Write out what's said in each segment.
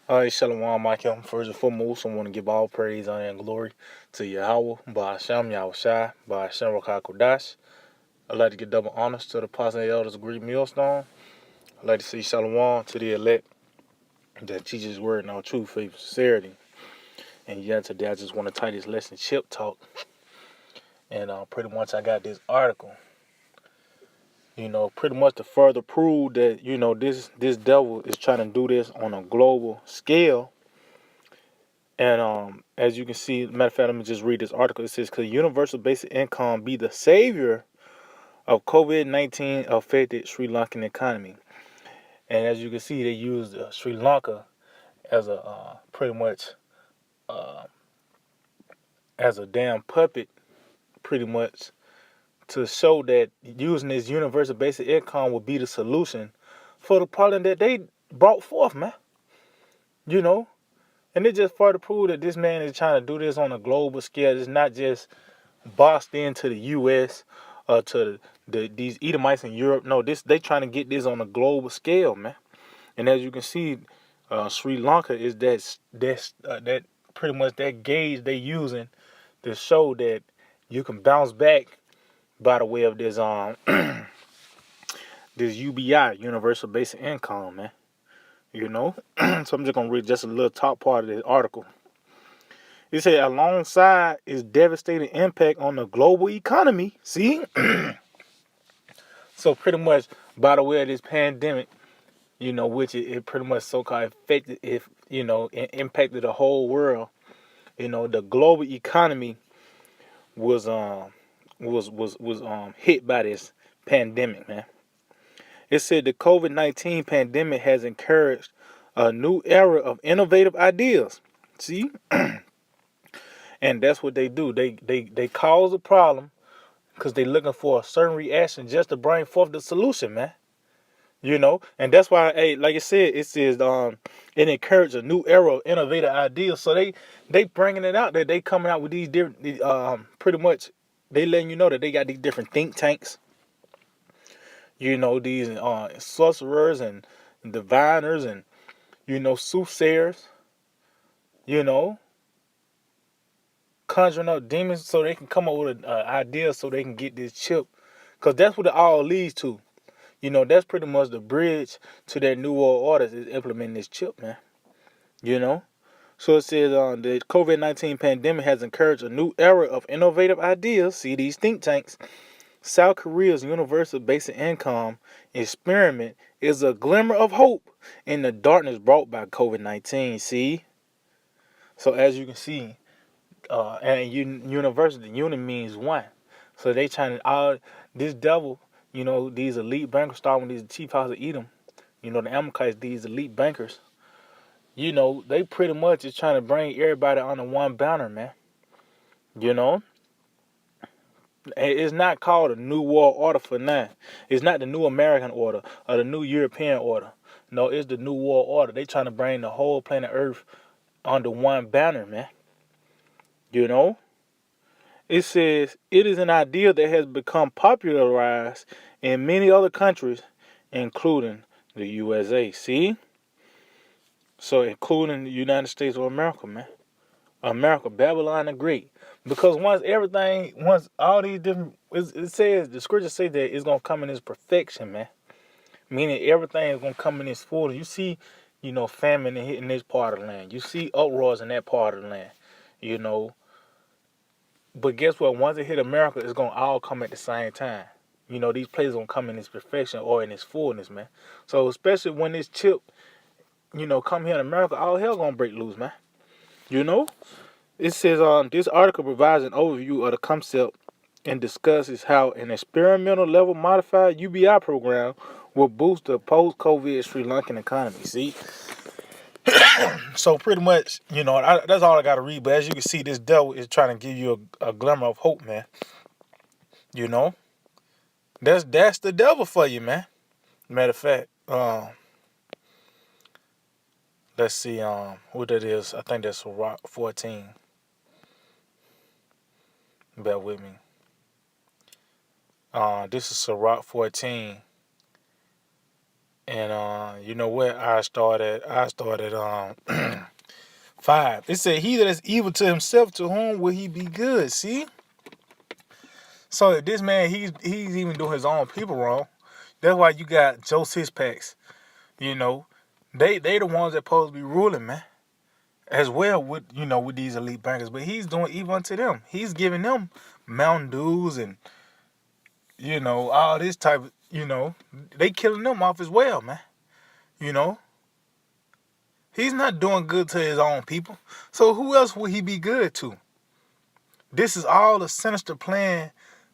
All right, Shalom, Michael. First and foremost, I want to give all praise, honor, and glory to YAHAWAH, by SHAM, YAHAWASHI, by RAWCHAA, QADASH. I'd like to give double honors to the apostles and elders of Greek Millstone. I'd like to say Shalom to the elect that teaches his word in all truth, faith, and sincerity. And yeah, today I just want to tie this lesson chip talk. And pretty much I got this article, pretty much to further prove that, this devil is trying to do this on a global scale. And as you can see, matter of fact, let me just read this article. It says, could universal basic income be the savior of COVID-19 affected Sri Lankan economy? And as you can see, they used Sri Lanka as a pretty much as a damn puppet, pretty much, to show that using this universal basic income would be the solution for the problem that they brought forth, man. And it just further prove that this man is trying to do this on a global scale. It's not just boxed into the U.S. or to these Edomites in Europe. No, they trying to get this on a global scale, man. And as you can see, Sri Lanka is that pretty much that gauge they using to show that you can bounce back by the way of this this UBI, Universal Basic Income, man. So I'm just gonna read just a little top part of this article. It said, alongside its devastating impact on the global economy, see? So pretty much by the way of this pandemic, which it pretty much so-called affected, it impacted the whole world. The global economy was hit by this pandemic, man. It said the COVID-19 pandemic has encouraged a new era of innovative ideas. See? And that's what they do. They cause a problem because they're looking for a certain reaction just to bring forth the solution, man. And that's why, hey, like I said, it says it encourages a new era of innovative ideas. So they bringing it out that they coming out with these different, pretty much, they letting you know that they got these different think tanks. These sorcerers and diviners and soothsayers. Conjuring up demons so they can come up with an idea so they can get this chip, because that's what it all leads to. That's pretty much the bridge to that new world order is implementing this chip, man. So it says the COVID-19 pandemic has encouraged a new era of innovative ideas. See, these think tanks. South Korea's universal basic income experiment is a glimmer of hope in the darkness brought by COVID-19. See? So as you can see, and university, uni means one. So they trying to, this devil, these elite bankers, starting with these chief house of Edom, the Amalekites, these elite bankers, they pretty much is trying to bring everybody under one banner, man. It's not called a new world order for now. It's not the new American order or the new European order. No, it's the new world order. They trying to bring the whole planet Earth under one banner, man. It says it is an idea that has become popularized in many other countries, including the USA. See? So including the United States of America, man. America, Babylon the Great. Because once all these different, it says, the scripture says that it's going to come in its perfection, man. Meaning everything is going to come in its fullness. You see, famine hitting this part of the land. You see uproars in that part of the land, But guess what? Once it hit America, it's going to all come at the same time. These places going to come in its perfection or in its fullness, man. So especially when this chip, come here in America, all hell going to break loose, man. It says this article provides an overview of the concept and discusses how an experimental level modified UBI program will boost the post-COVID Sri Lankan economy. See? So pretty much, that's all I got to read. But as you can see, this devil is trying to give you a glimmer of hope, man. That's the devil for you, man. Matter of fact, let's see what that is. I think that's Rock 14. Bear with me. This is Sirach 14. And you know what? I started 5. It said, "He that is evil to himself, to whom will he be good?" See? So if this man, he's even doing his own people wrong. That's why you got Joe Sixpacks. You know, they the ones that supposed to be ruling, man. As well with with these elite bankers, but he's doing evil unto them. He's giving them Mountain Dews and all this type of they killing them off as well, man. You know, he's not doing good to his own people. So who else would he be good to? This is all a sinister plan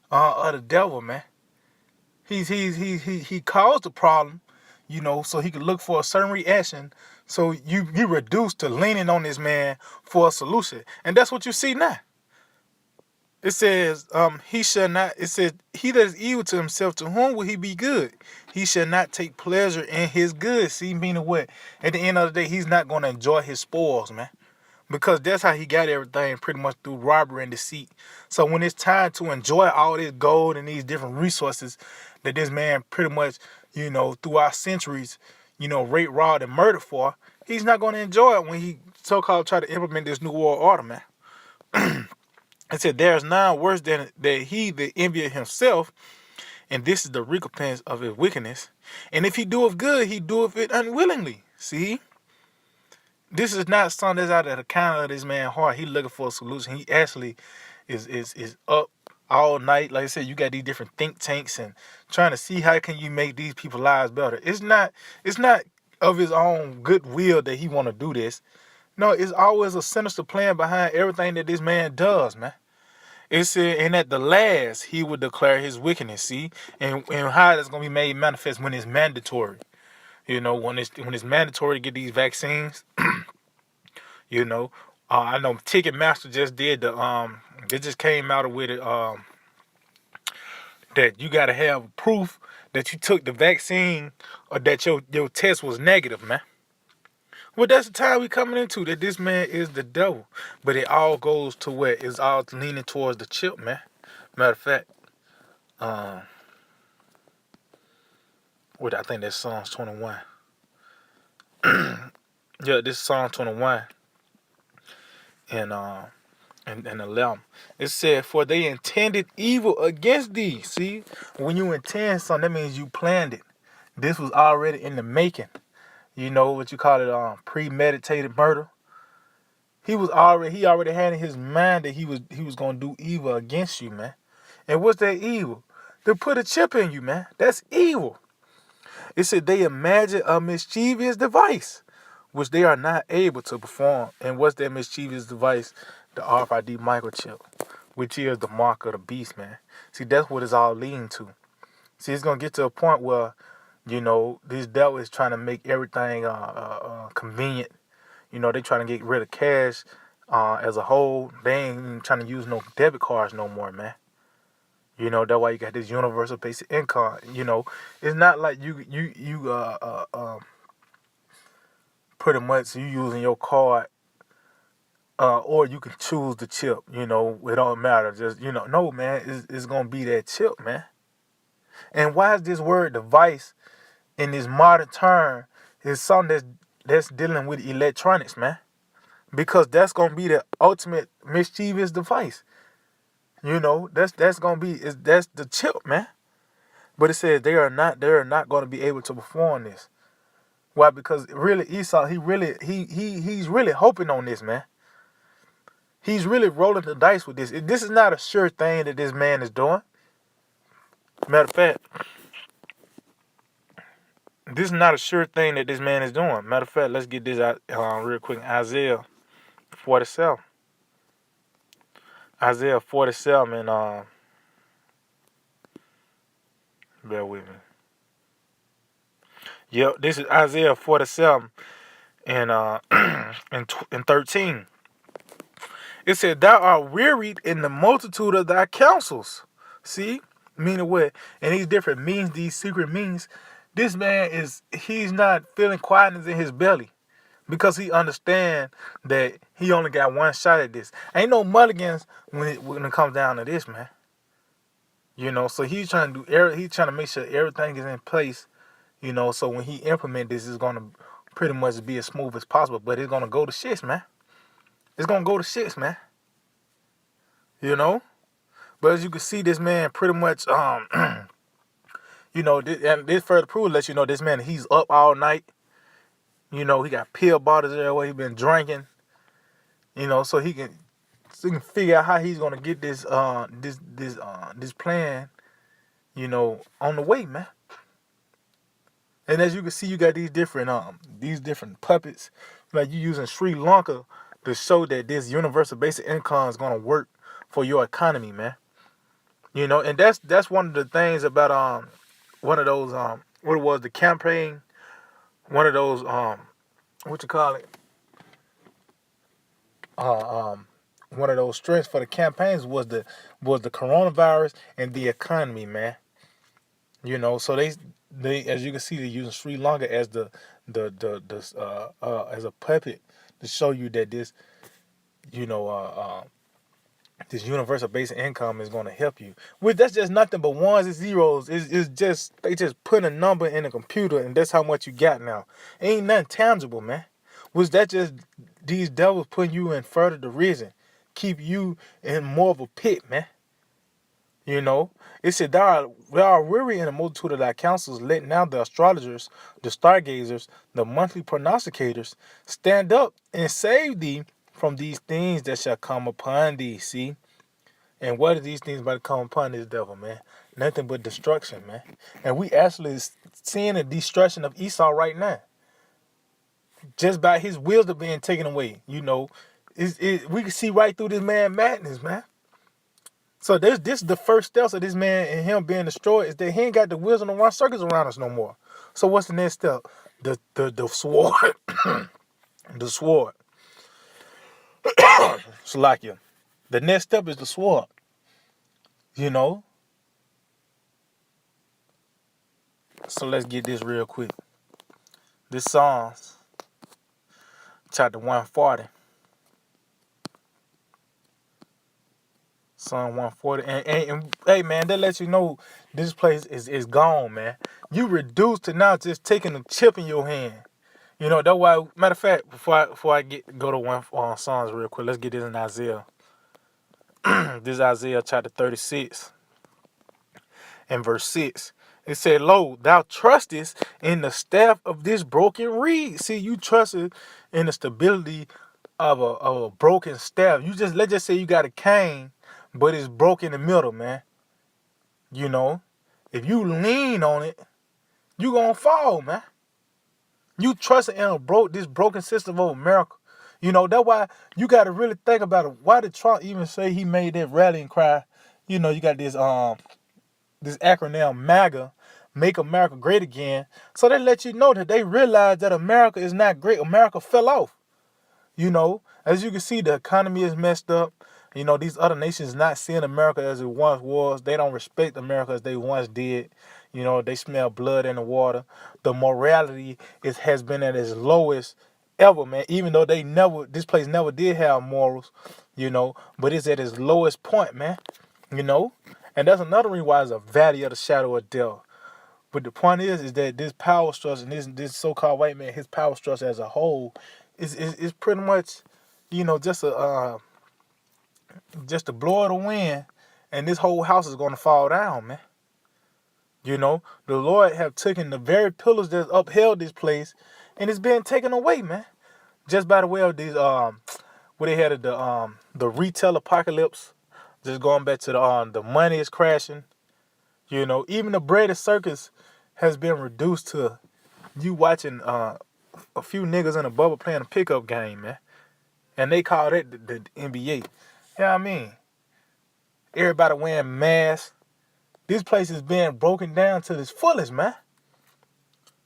of the devil, man. He caused the problem, so he could look for a certain reaction. So you reduce to leaning on this man for a solution, and that's what you see now. It says, he shall not. It says, "He that is evil to himself, to whom will he be good? He shall not take pleasure in his good." See, meaning what? At the end of the day, he's not going to enjoy his spoils, man. Because that's how he got everything, pretty much through robbery and deceit. So when it's time to enjoy all this gold and these different resources that this man pretty much, throughout centuries, raped, robbed, and murdered for, he's not going to enjoy it when he so-called try to implement this new world order, man. It said, "There is none worse than that he that envieth himself, and this is the recompense of his wickedness. And if he doeth good, he doeth it unwillingly." See? This is not something that's out of the counter of this man's heart. He looking for a solution. He actually is up all night. Like I said, you got these different think tanks and trying to see how can you make these people's lives better. It's not of his own goodwill that he want to do this. No, it's always a sinister plan behind everything that this man does, man. It said, "And at the last he would declare his wickedness." See, and how that's gonna be made manifest when it's mandatory. When it's mandatory to get these vaccines. I know Ticketmaster just did they just came out with it that you gotta have proof that you took the vaccine or that your test was negative, man. Well, that's the time we coming into, that this man is the devil. But it all goes to where it's all leaning towards the chip, man. Matter of fact, I think that's Psalms 21. Yeah, this is Psalm 21 and 11. It said, "For they intended evil against thee." See, when you intend something, that means you planned it. This was already in the making. You know what you call it, premeditated murder. He already had in his mind that he was gonna do evil against you, man. And what's that evil? To put a chip in you, man. That's evil. It said they imagine a mischievous device, which they are not able to perform. And what's that mischievous device? The RFID microchip, which is the mark of the beast, man. See, that's what it's all leading to. See, it's gonna get to a point where, this devil is trying to make everything convenient. They trying to get rid of cash as a whole. They ain't even trying to use no debit cards no more, man. That's why you got this universal basic income. It's not like you pretty much you using your card, or you can choose the chip. It don't matter. Just no, man. It's gonna be that chip, man. And why is this word device in this modern term is something that's dealing with electronics, man? Because that's gonna be the ultimate mischievous device. That's gonna be that's the chip, man. But it says they are not gonna be able to perform this. Why? Because really Esau, he's really hoping on this, man. He's really rolling the dice with this. This is not a sure thing that this man is doing. Matter of fact, this is not a sure thing that this man is doing. Matter of fact, let's get this out real quick. Isaiah 47. Isaiah 47 and bear with me. Yep, this is Isaiah 47 and and 13. It said, "Thou art wearied in the multitude of thy counsels." See? Meaning what? And these different means, these secret means, this man he's not feeling quietness in his belly. Because he understand that he only got one shot at this. Ain't no mulligans when it comes down to this, man. So he's trying to make sure everything is in place, You know, so when he implement this, it's gonna pretty much be as smooth as possible. But it's gonna go to shits, man. It's gonna go to shits, man. You know. But as you can see, this man pretty much you know, and this further proof lets you know this man, he's up all night. You know, he got pill bottles everywhere. He been drinking. You know, so he can figure out how he's gonna get this this plan, you know, on the way, man. And as you can see, you got these different puppets. Like you using Sri Lanka to show that this universal basic income is gonna work for your economy, man. You know, and that's one of the things about one of those what it was, the campaign, one of those what you call it, one of those strengths for the campaigns was the coronavirus and the economy, man. You know, so they as you can see, they're using Sri Lanka as as a puppet to show you that this, you know, this universal basic income is going to help you. Which that's just nothing but ones and zeros. It's just they just put a number in a computer and that's how much you got now. Ain't nothing tangible, man. Was that just these devils putting you in further derision, keep you in more of a pit, man? You know, it said they are weary in a multitude of thy counsels. Let now the astrologers, the stargazers, the monthly prognosticators stand up and save thee from these things that shall come upon thee. See? And what are these things about to come upon this devil, man? Nothing but destruction, man. And we actually seeing the destruction of Esau right now. Just by his wisdom being taken away. You know, we can see right through this man madness, man. So this is the first steps of this man and him being destroyed is that he ain't got the wisdom to run circles around us no more. So what's the next step? The sword. The sword. Salakia. The next step is the sword. You know? So let's get this real quick. This Psalms, chapter 140. Psalm 140. And hey, man, that lets you know this place is gone, man. You reduced to now just taking a chip in your hand. You know, that's why, matter of fact, before I go to one Psalms real quick, let's get this in Isaiah. This is Isaiah chapter 36 and verse 6. It said, "Lo, thou trustest in the staff of this broken reed." See, you trusted in the stability of a broken staff. Let's just say you got a cane, but it's broken in the middle, man. You know, if you lean on it, you gonna fall, man. You trust in this broken system of America. You know, that's why you got to really think about it. Why did Trump even say he made that rallying cry? You know, you got this acronym MAGA, Make America Great Again. So they let you know that they realize that America is not great. America fell off. You know, as you can see, the economy is messed up. You know, these other nations not seeing America as it once was. They don't respect America as they once did. You know, they smell blood in the water. The morality has been at its lowest ever, man. Even though this place never did have morals, you know, but it's at its lowest point, man. You know, and that's another reason why it's a valley of the shadow of death. But the point is that this power structure and this so-called white man, his power structure as a whole, is pretty much, you know, just a blow of the wind, and this whole house is gonna fall down, man. You know, the Lord have taken the very pillars that upheld this place, and it's been taken away, man. Just by the way of these where they had the retail apocalypse, just going back to the money is crashing. You know, even the breaded circus has been reduced to you watching a few niggas in a bubble playing a pickup game, man. And they call it the NBA. You know what I mean? Everybody wearing masks. This place is being broken down to its fullest, man.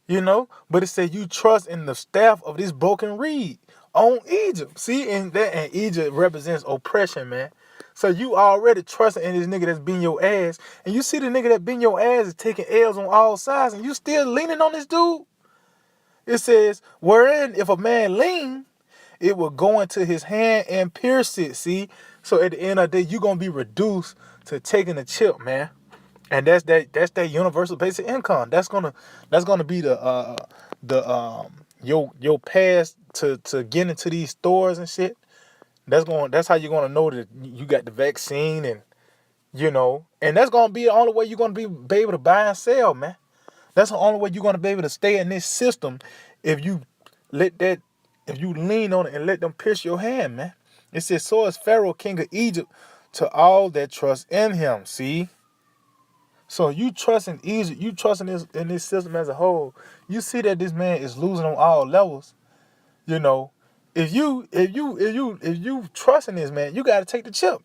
You know? But it said you trust in the staff of this broken reed on Egypt. See? And Egypt represents oppression, man. So you already trusting in this nigga that's beating your ass. And you see the nigga that beating your ass is taking L's on all sides. And you still leaning on this dude? It says, wherein if a man lean, it will go into his hand and pierce it. See? So at the end of the day, you're going to be reduced to taking a chip, man. And that's that universal basic income. That's gonna be the your pass to get into these stores and shit. That's how you're gonna know that you got the vaccine, and and that's gonna be the only way you're gonna be able to buy and sell, man. That's the only way you're gonna be able to stay in this system if you let that if you lean on it and let them pierce your hand, man. It says, so is Pharaoh, king of Egypt, to all that trust in him. See? So you trust in Egypt, you trust in this system as a whole. You see that this man is losing on all levels. You know, if you trust in this man, you gotta take the chip.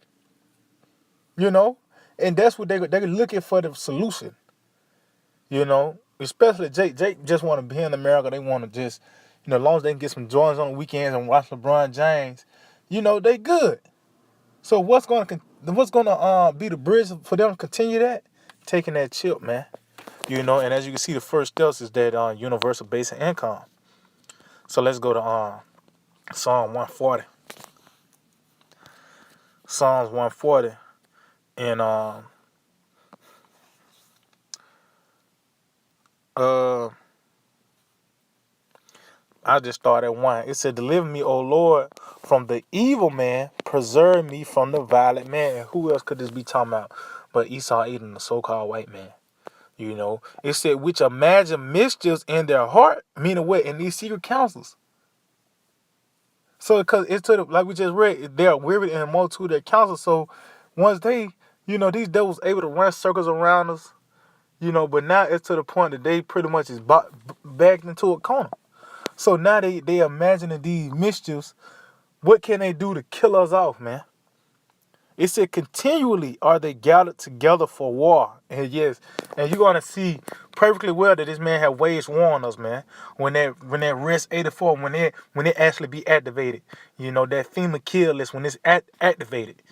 You know, and that's what they're looking for, the solution. Especially Jake. Jake just want to be in America. They want to just, as long as they can get some joints on the weekends and watch LeBron James, they good. So what's gonna be the bridge for them to continue that? Taking that chip, man. And as you can see, the first steps is that universal basic income. So let's go to Psalm 140. Psalms 140, and I just started at 1. It said, "Deliver me, O Lord, from the evil man. Preserve me from the violent man." And who else could this be talking about but Esau, Edom, the so-called white man? It said, "Which imagine mischiefs in their heart," meaning what? In these secret councils. So, because it's like we just read, they are wearied in a multitude of their counsel. So, once these devils able to run circles around us, but now it's to the point that they pretty much is backed into a corner. So now they imagining these mischiefs. What can they do to kill us off, man? It said, continually are they gathered together for war. And yes, and you're gonna see perfectly well that this man had waged war on us, man. When that Rest 84, when it actually be activated, that FEMA kill list, when it's activated,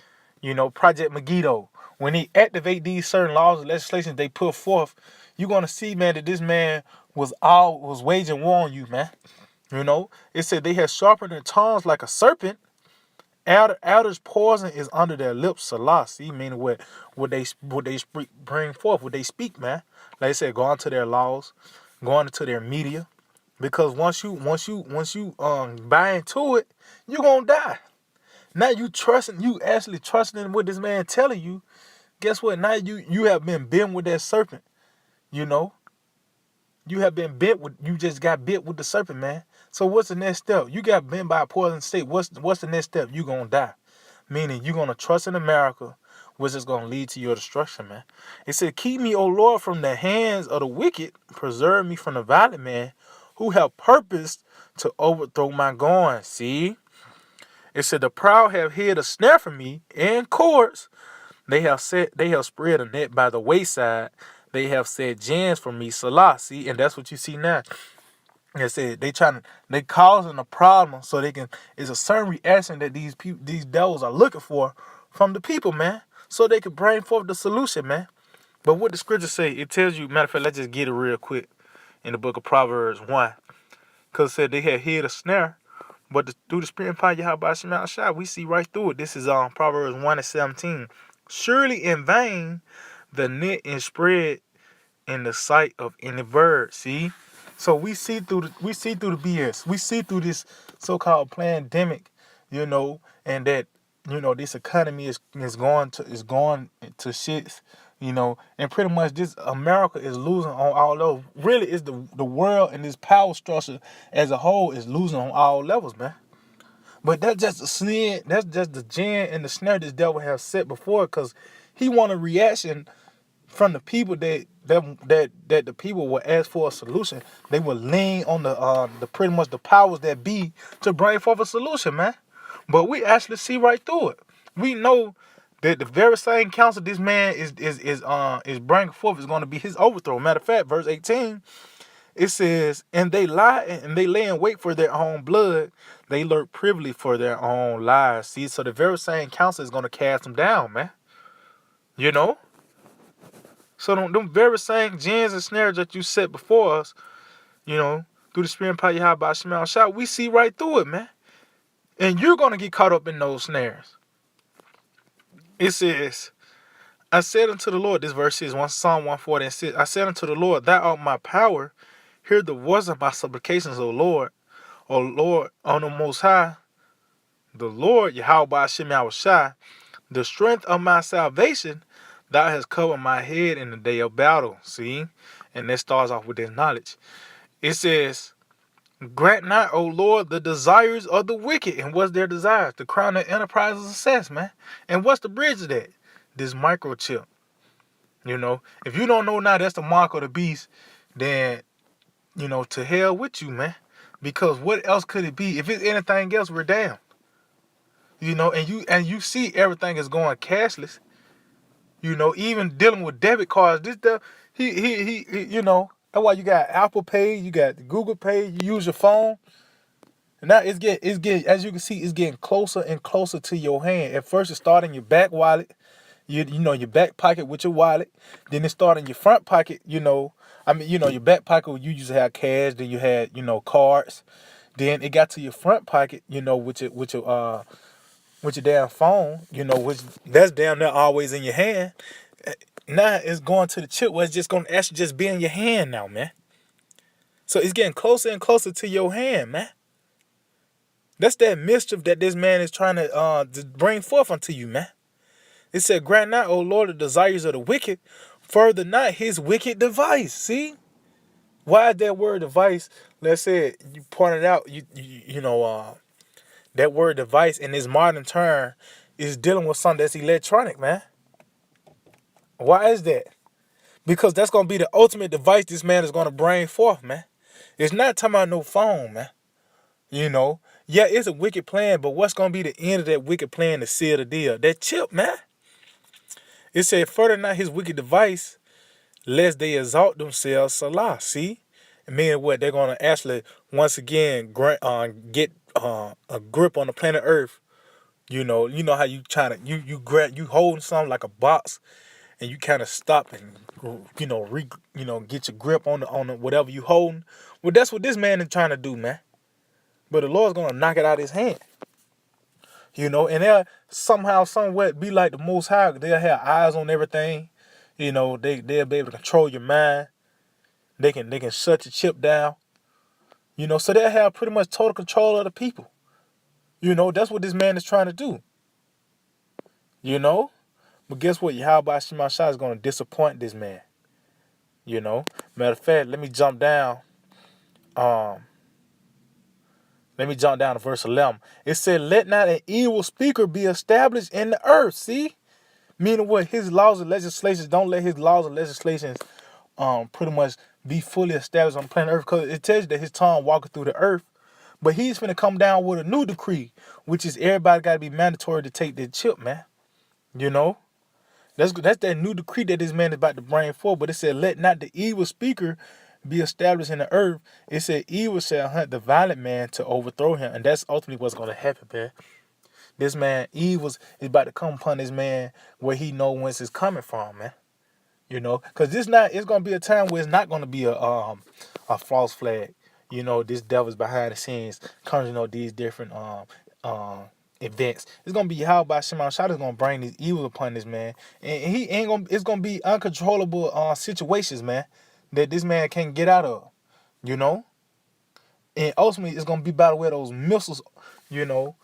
Project Megiddo, when they activate these certain laws and legislations they put forth, you're gonna see, man, that this man was waging war on you, man. It said they had sharpened their tongues like a serpent. Adder's poison is under their lips. Salah. See, meaning what they bring forth, what they speak, man. Like I said, go into their laws, go into their media, because once you buy into it, you're gonna die. Now you actually trusting in what this man telling you. Guess what? Now you have been bitten with that serpent. You have been bit with. You just got bit with the serpent, man. So what's the next step? You got bitten by a poison snake. What's the next step? You gonna die. Meaning you're gonna trust in America, which is gonna lead to your destruction, man. It said, "Keep me, O Lord, from the hands of the wicked. Preserve me from the violent man, who have purposed to overthrow my goings." See? It said, "The proud have hid a snare for me and cords. They have spread a net by the wayside. They have set gins for me." Salah. See, and that's what you see now. Like I said, they causing a problem so they can. It's a certain reaction that these devils are looking for from the people, man, so they can bring forth the solution, man. But what the scriptures say, it tells you. Matter of fact, let's just get it real quick in the book of Proverbs 1, because it said they had hid a snare, but through the spirit and power of YAHAWASHI, we see right through it. This is Proverbs 1:17. "Surely in vain the net is spread in the sight of any bird." See, so we see through the BS. We see through this so-called pandemic, and that this economy is going to shits, and pretty much this America is losing on all levels. Really, it's the world and this power structure as a whole is losing on all levels, man. But that's just a snare. That's just the gin and the snare this devil has set before, because he want a reaction from the people that the people will ask for a solution. They will lean on the pretty much the powers that be to bring forth a solution, man. But we actually see right through it. We know that the very same counsel this man is bringing forth is going to be his overthrow. Matter of fact, verse 18, it says, "And they lie and they lay in wait for their own blood. They lurk privily for their own lives." See, so the very same counsel is going to cast them down, man. So them very same gins and snares that you set before us, through the spirit and power of YAHAWASHI, we see right through it, man. And you're going to get caught up in those snares. It says, I said unto the Lord, this verse is Psalm 140:6. I said unto the Lord, Thou art my power. Hear the voice of my supplications, O Lord. O Lord, on the Most High, the Lord, YAHAWASHI, the strength of my salvation, Thou hast covered my head in the day of battle. See? And that starts off with this knowledge. It says, Grant not, O Lord, the desires of the wicked. And what's their desires? The crown of enterprise of success, man. And what's the bridge of that? This microchip. You know, if you don't know now that's the mark of the beast, then, you know, to hell with you, man. Because what else could it be? If it's anything else, we're down. You know, and you see everything is going cashless. You know, even dealing with debit cards, this stuff, he you know, that's why you got Apple Pay, you got Google Pay, you use your phone. And now it's getting, as you can see, it's getting closer and closer to your hand. At first, it started in your back wallet, you know, your back pocket with your wallet. Then it started in your front pocket, you know. I mean, you know, your back pocket, you used to have cash. Then you had, you know, cards. Then it got to your front pocket, you know, with your damn phone, you know, which that's damn near always in your hand. Now it's going to the chip where it's just going to actually just be in your hand now, man. So it's getting closer and closer to your hand, man. That's that mischief that this man is trying to bring forth unto you, man. It said, Grant not, O Lord, the desires of the wicked, further not his wicked device. See? Why is that word device? Let's say you pointed out, you know, that word device in this modern term is dealing with something that's electronic, man. Why is that? Because that's going to be the ultimate device this man is going to bring forth, man. It's not talking about no phone, man. You know, yeah, it's a wicked plan, but what's going to be the end of that wicked plan to seal the deal? That chip, man. It said, further not his wicked device, lest they exalt themselves, Salah. See? Meaning what? They're going to actually, once again, get a grip on the planet Earth. You know how you trying to, you grab, you holding something like a box, and you kind of stop and, you know, get your grip on the whatever you holding. Well, that's what this man is trying to do, man. But the Lord's going to knock it out of his hand. You know, and they'll somehow, somewhat be like the Most High. They'll have eyes on everything. You know, they'll be able to control your mind. They can shut your chip down. You know, so they'll have pretty much total control of the people. You know, that's what this man is trying to do. You know? But guess what? YAHAWASHI is going to disappoint this man. You know? Matter of fact, let me jump down. Let me jump down to verse 11. It said, let not an evil speaker be established in the earth. See? Meaning what? His laws and legislations, don't let his laws and legislations pretty much be fully established on the planet earth. Because it tells you that his tongue walketh through the earth. But he's finna come down with a new decree, which is everybody got to be mandatory to take their chip, man. You know? That's that new decree that this man is about to bring forth. But it said, let not the evil speaker be established in the earth. It said, evil shall hunt the violent man to overthrow him. And that's ultimately what's going to happen, man. This man, evil, is about to come upon this man where he know whence it's coming from, man. You know? Because it's going to be a time where it's not going to be a false flag. You know, this devil's behind the scenes conjuring up these different events. It's gonna be YAHAWASHI is gonna bring these evil upon this man, and he ain't gonna. It's gonna be uncontrollable situations, man, that this man can't get out of. You know, and ultimately it's gonna be by the way of those missiles. You know.